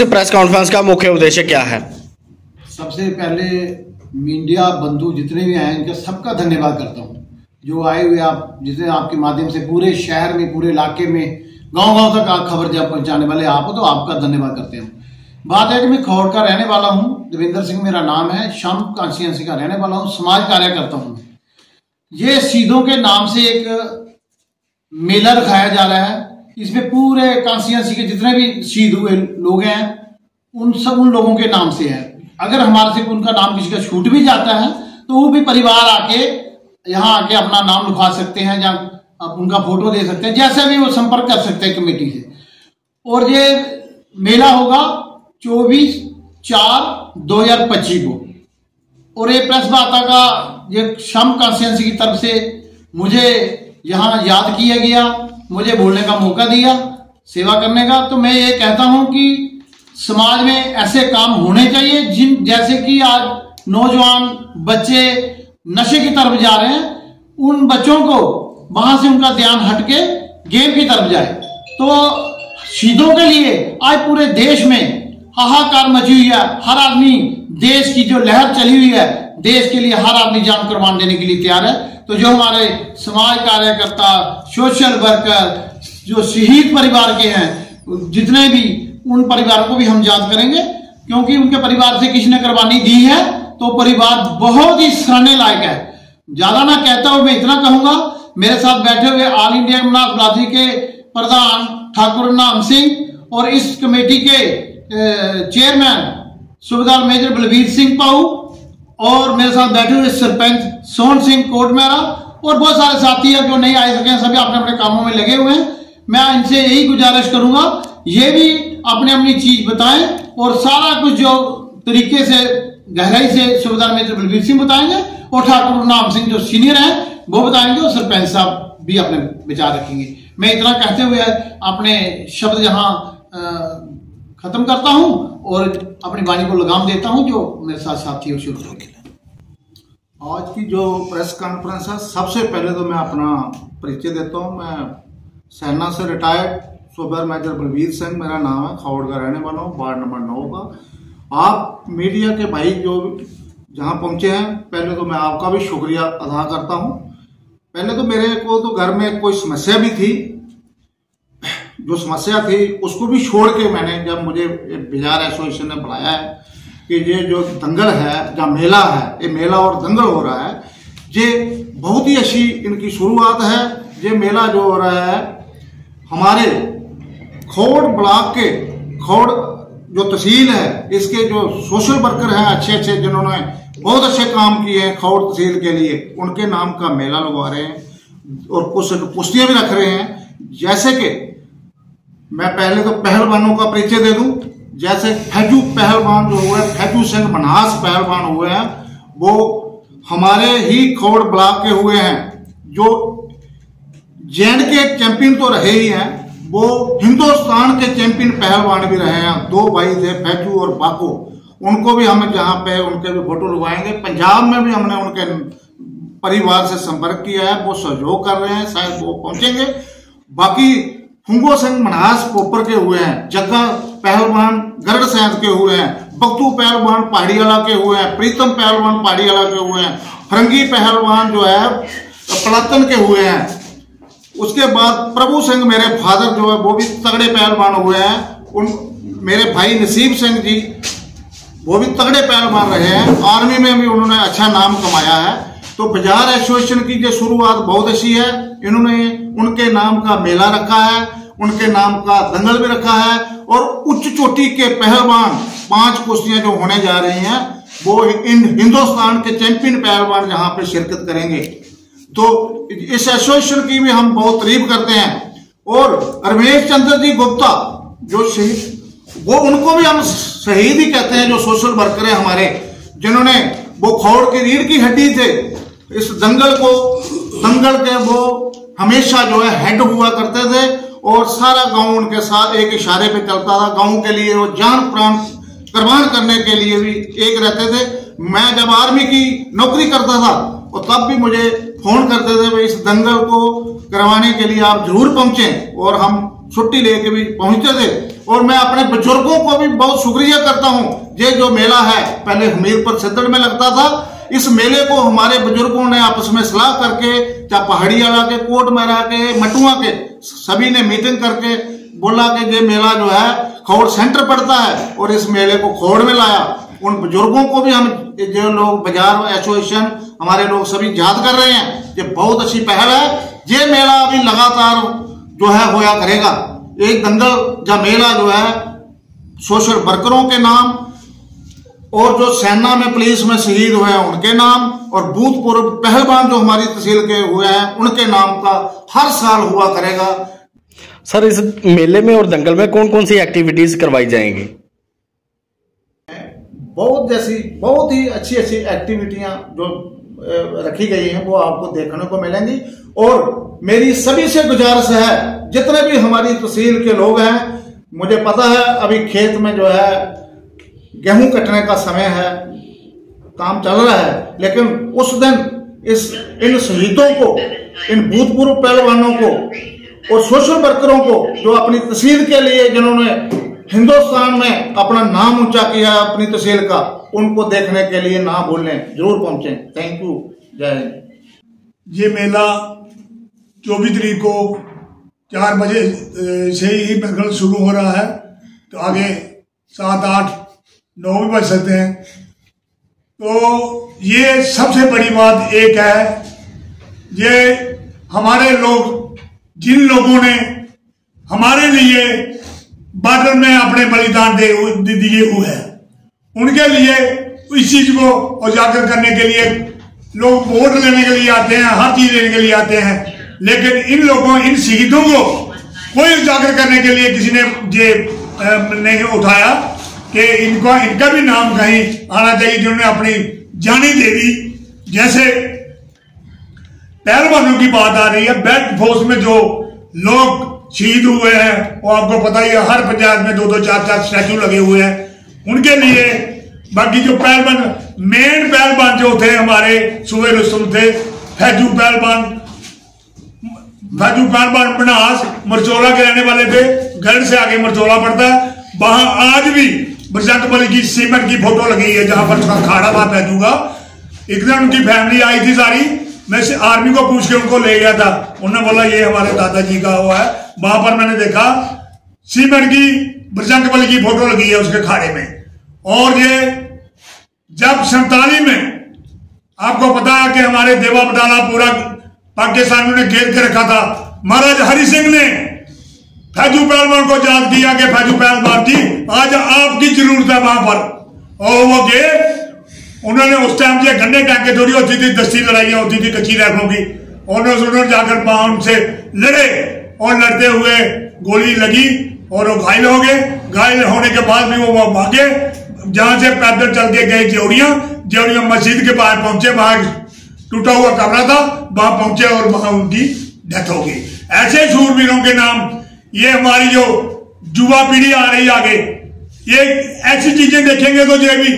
Press conference का मुख्य उद्देश्य क्या है? सबसे पहले मीडिया बंधु जितने भी आए इनका सबका धन्यवाद करता हूँ जो आए हुए आप जितने आपके माध्यम से पूरे शहर में पूरे इलाके में गांव-गांव तक आप खबर जब पहुंचाने वाले आप हो तो आपका धन्यवाद करते हैं। बात है कि मैं खौड़ का रहने वाला हूँ, देवेंद्र सिंह मेरा नाम है, शाम कॉन्स्टिट्यूंसी का रहने वाला हूँ, समाज कार्य करता हूँ। ये शहीदों के नाम से एक मेला रखाया जा रहा है, इसमें पूरे कॉन्स्टिट्यूंसी के जितने भी शहीद हुए लोग हैं उन लोगों के नाम से है। अगर हमारे से उनका नाम किसी का छूट भी जाता है तो वो भी परिवार आके यहाँ आके अपना नाम लिखवा सकते हैं या उनका फोटो दे सकते हैं, जैसे भी वो संपर्क कर सकते हैं कमेटी से। और ये मेला होगा 24/4/2025 को और ये प्रेस वार्ता का ये शाम कॉन्स्टिट्यूंसी की तरफ से मुझे यहाँ याद किया गया, मुझे बोलने का मौका दिया सेवा करने का। तो मैं ये कहता हूँ कि समाज में ऐसे काम होने चाहिए जैसे कि आज नौजवान बच्चे नशे की तरफ जा रहे हैं, उन बच्चों को वहां से उनका ध्यान हटके गेम की तरफ जाए। तो शहीदों के लिए आज पूरे देश में हाहाकार मची हुई है, हर आदमी देश की जो लहर चली हुई है देश के लिए हर आदमी जान कुर्बान देने के लिए तैयार है। तो जो हमारे समाज कार्यकर्ता सोशल वर्कर जो शहीद परिवार के हैं जितने भी उन परिवारों को भी हम याद करेंगे, क्योंकि उनके परिवार से किसी ने कुर्बानी दी है तो परिवार बहुत ही सराहने लायक है। ज्यादा ना कहता हूं, मैं इतना कहूंगा मेरे साथ बैठे हुए ऑल इंडिया मनास बिरादरी के प्रधान ठाकुर नाम सिंह और इस कमेटी के चेयरमैन सूबेदार मेजर बलबीर सिंह पाऊ और मेरे साथ बैठे हुए सरपंच सोहन सिंह कोटमेरा और बहुत सारे साथी है जो नहीं आ सके हैं, सभी अपने अपने कामों में लगे हुए हैं। मैं इनसे यही गुजारिश करूंगा ये भी अपनी अपनी चीज बताएं और सारा कुछ जो तरीके से गहराई से सूबेदार मेजर बलबीर सिंह बताएंगे और ठाकुर नाम सिंह जो सीनियर हैं वो बताएंगे और सरपंच साहब भी अपने विचार रखेंगे। मैं इतना कहते हुए अपने शब्द यहाँ खत्म करता हूं और अपनी वाणी को लगाम देता हूं जो मेरे साथ साथी हो शुरू होंगे। आज की जो प्रेस कॉन्फ्रेंस है सबसे पहले तो मैं अपना परिचय देता हूं। मैं सेना से रिटायर्ड सूबेदार मेजर बलबीर सिंह मेरा नाम है, खौड़ का रहने वाला हूँ, वार्ड नंबर 9 का। आप मीडिया के भाई जो जहाँ पहुंचे हैं पहले तो मैं आपका भी शुक्रिया अदा करता हूँ। पहले तो मेरे को तो घर में कोई समस्या भी थी, जो समस्या थी उसको भी छोड़ के मैंने जब मुझे बिहार एसोसिएशन ने बुलाया है कि ये जो दंगल है या मेला है, ये मेला और दंगल हो रहा है, ये बहुत ही अच्छी इनकी शुरुआत है। ये मेला जो हो रहा है हमारे खौड़ ब्लॉक के खौड़ जो तहसील है इसके जो सोशल वर्कर हैं अच्छे अच्छे जिन्होंने बहुत अच्छे काम किए हैं खौड़ तहसील के लिए, उनके नाम का मेला लगवा रहे हैं और कुछ कुश्तियां भी रख रहे हैं। जैसे कि मैं पहले तो पहलवानों का परिचय दे दूं, जैसे फैजू पहलवान जो हुए फैजू सिंह मनास पहलवान हुए हैं वो हमारे ही खौड़ ब्लॉक के हुए हैं, जो जेएंड के चैंपियन तो रहे ही हैं, वो हिंदुस्तान के चैंपियन पहलवान भी रहे हैं। 2 भाई थे फैजू और बाको, उनको भी हम जहां पे उनके भी फोटो लगवाएंगे। पंजाब में भी हमने उनके परिवार से संपर्क किया है, वो सहयोग कर रहे हैं, शायद वो पहुंचेंगे। बाकी फुंगो सिंह मनास पोपर के हुए हैं, जग्गा पहलवान गरड़ सैंत के हुए हैं, बख्तू पहलवान पहाड़ीवाला के हुए हैं, प्रीतम पहलवान पहाड़ीवाला के हुए हैं, फरंगी पहलवान जो है पलातन के हुए हैं। उसके बाद प्रभु सिंह मेरे फादर जो है वो भी तगड़े पहलवान हुए हैं। उन मेरे भाई नसीब सिंह जी वो भी तगड़े पहलवान रहे हैं, आर्मी में भी उन्होंने अच्छा नाम कमाया है। तो बाजार एसोसिएशन की जो शुरुआत बहुत अच्छी है, इन्होंने उनके नाम का मेला रखा है, उनके नाम का दंगल भी रखा है और उच्च चोटी के पहलवान 5 कुश्तियां जो होने जा रही हैं वो हिंदुस्तान के चैंपियन पहलवान जहां पे शिरकत करेंगे। तो इस एसोसिएशन की भी हम बहुत तारीफ करते हैं। और रमेश चंद्र जी गुप्ता जो शहीद, वो उनको भी हम शहीद ही कहते हैं, जो सोशल वर्कर है हमारे, जिन्होंने वो खौड़ की रीढ़ की हड्डी थे इस दंगल के वो हमेशा जो है हेड हुआ करते थे और सारा गांव उनके साथ एक इशारे पे चलता था। गांव के लिए वो जान प्राण कुर्बान करने के लिए भी एक रहते थे। मैं जब आर्मी की नौकरी करता था और तब भी मुझे फोन करते थे भाई इस दंगल को करवाने के लिए आप जरूर पहुंचे, और हम छुट्टी लेके भी पहुंचते थे। और मैं अपने बुजुर्गों को भी बहुत शुक्रिया करता हूं। ये जो मेला है पहले हमीरपुर सिद्धड़ में लगता था, इस मेले को हमारे बुजुर्गों ने आपस में सलाह करके, चाहे पहाड़ी वाला के, कोट मेरा के, मटुआ के, सभी ने मीटिंग करके बोला कि ये मेला जो है खौड़ सेंटर पड़ता है, और इस मेले को खौड़ में लाया। उन बुजुर्गों को भी हम जो लोग बाजार एसोसिएशन हमारे लोग सभी याद कर रहे हैं, ये बहुत अच्छी पहल है। ये मेला अभी लगातार जो है होया करेगा। एक दंगल या मेला जो है सोशल वर्करों के नाम, और जो सेना में पुलिस में शहीद हुए हैं उनके नाम, और भूतपूर्व पहलवान जो हमारी तहसील के हुए हैं उनके नाम का हर साल हुआ करेगा। सर, इस मेले में और दंगल में कौन कौन सी एक्टिविटीज करवाई जाएंगी? बहुत ही अच्छी अच्छी एक्टिविटियां जो रखी गई हैं वो आपको देखने को मिलेंगी। और मेरी सभी से गुजारिश है, जितने भी हमारी तहसील के लोग हैं, मुझे पता है अभी खेत में जो है गेहूं कटने का समय है, काम चल रहा है, लेकिन उस दिन इन शहीदों को, इन भूतपूर्व पहलवानों को और सोशल वर्करों को जो अपनी तहसील के लिए जिन्होंने हिंदुस्तान में अपना नाम ऊंचा किया अपनी तहसील का, उनको देखने के लिए ना भूलें, जरूर पहुंचें। थैंक यू, जय हिंद। ये मेला 24 तारीख को 4 बजे से ही मेला शुरू हो रहा है, तो आगे 7, 8, 9 भी बज सकते हैं। तो ये सबसे बड़ी बात एक है, ये हमारे लोग, जिन लोगों ने हमारे लिए बॉर्डर में अपने बलिदान दिए हुए हैं, उनके लिए इस चीज को उजागर करने के लिए लोग वोट लेने के लिए आते हैं, हर चीज लेने के लिए आते हैं, लेकिन इन लोगों, इन शहीदों को कोई उजागर करने के लिए किसी ने ये नहीं उठाया कि इनका भी नाम कहीं आना चाहिए, जिन्होंने अपनी जानी दे दी। जैसे पहलवानों की बात आ रही है, बेल्ट फोर्स में जो लोग शहीद हुए हैं, वो आपको पता ही है, हर पंचायत में 2-2, 4-4 स्टैचू लगे हुए हैं उनके लिए। बाकी जो पहलवान, मेन पहलवान जो थे हमारे सुबह रुस्तम थे, फैजू पहलवान बनास मरचोला के रहने वाले थे, गढ़ से आगे मरचोला पड़ता है, वहां आज भी बजरंग बली की सीमेंट की फोटो लगी है जहां पर उसका खाड़ा था फैजू का। एक दिन उनकी फैमिली आई थी सारी, मैं आर्मी को पूछ के उनको ले गया था, उन्होंने बोला ये हमारे दादाजी का हुआ है। वहां पर मैंने देखा सीमेंट की बजरंग बली की फोटो लगी है उसके खाड़े में। और ये जब 47 में आपको पता है कि हमारे देवा बटाला पूरा पाकिस्तानियों ने घेर के रखा था, महाराज हरि सिंह ने फैजू पहलवान को याद किया कि फैजू पहलवान जी आज आपकी जरूरत है वहां पर, और वो गए। उन्होंने उस टाइम जो गन्ने टांके थोड़ी होती थी, दस्ती लड़ाइयां होती थी कच्ची राइफलों की, उन्होंने जाकर वहां उनसे लड़े, और लड़ते हुए गोली लगी और वो घायल हो गए। घायल होने के बाद भी वो भागे, जहां से पैदल चल के गए जेवड़िया मस्जिद के बाहर पहुंचे, वहां टूटा हुआ कमरा था, वहां पहुंचे और वहां उनकी डेथ हो गई। ऐसे शूरवीरों के नाम, ये हमारी जो युवा पीढ़ी आ रही आगे, ये ऐसी चीजें देखेंगे तो ये भी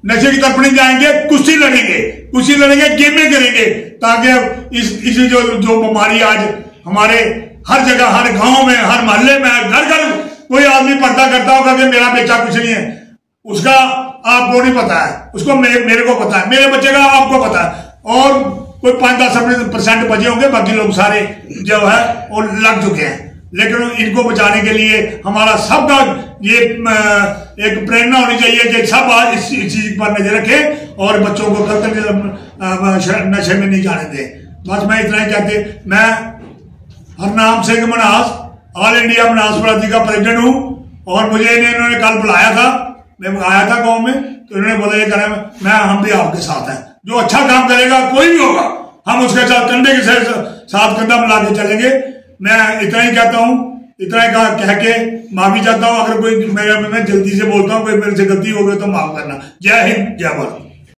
नशे की तरफ नहीं जाएंगे, कुश्ती लड़ेंगे, गेमें करेंगे, ताकि इस जो बीमारी आज हमारे हर जगह, हर गांव में, हर मोहल्ले में, घर घर कोई आदमी पर्दा करता होगा कि मेरा बेटा कुछ नहीं है, उसका आपको नहीं पता है, उसको मेरे को पता है, मेरे बच्चे का आपको पता है, और कोई 5-10% बचे होंगे, बाकी लोग सारे जो है वो लग चुके हैं। लेकिन इनको बचाने के लिए हमारा सबका ये एक प्रेरणा होनी चाहिए कि सब इस चीज पर नजर रखें और बच्चों को कतई नशे में नहीं जाने दें। बस मैं इतना ही कहते, मैं हरनाम सिंह मनास, ऑल इंडिया मनास पार्टी का प्रेसिडेंट हूं, और मुझे इन्होंने कल बुलाया था, मैं आया था गांव में, तो इन्होंने बोला ये करें, हम भी आपके साथ हैं, जो अच्छा काम करेगा कोई भी होगा, हम उसके साथ कंधे के साथ कंधा मिला के चलेंगे। मैं इतना ही कहता हूं, इतना ही कह के माफी चाहता हूं, अगर कोई मैं जल्दी से बोलता हूं, कोई मेरे से गलती हो गई तो माफ करना। जय हिंद, जय भारत।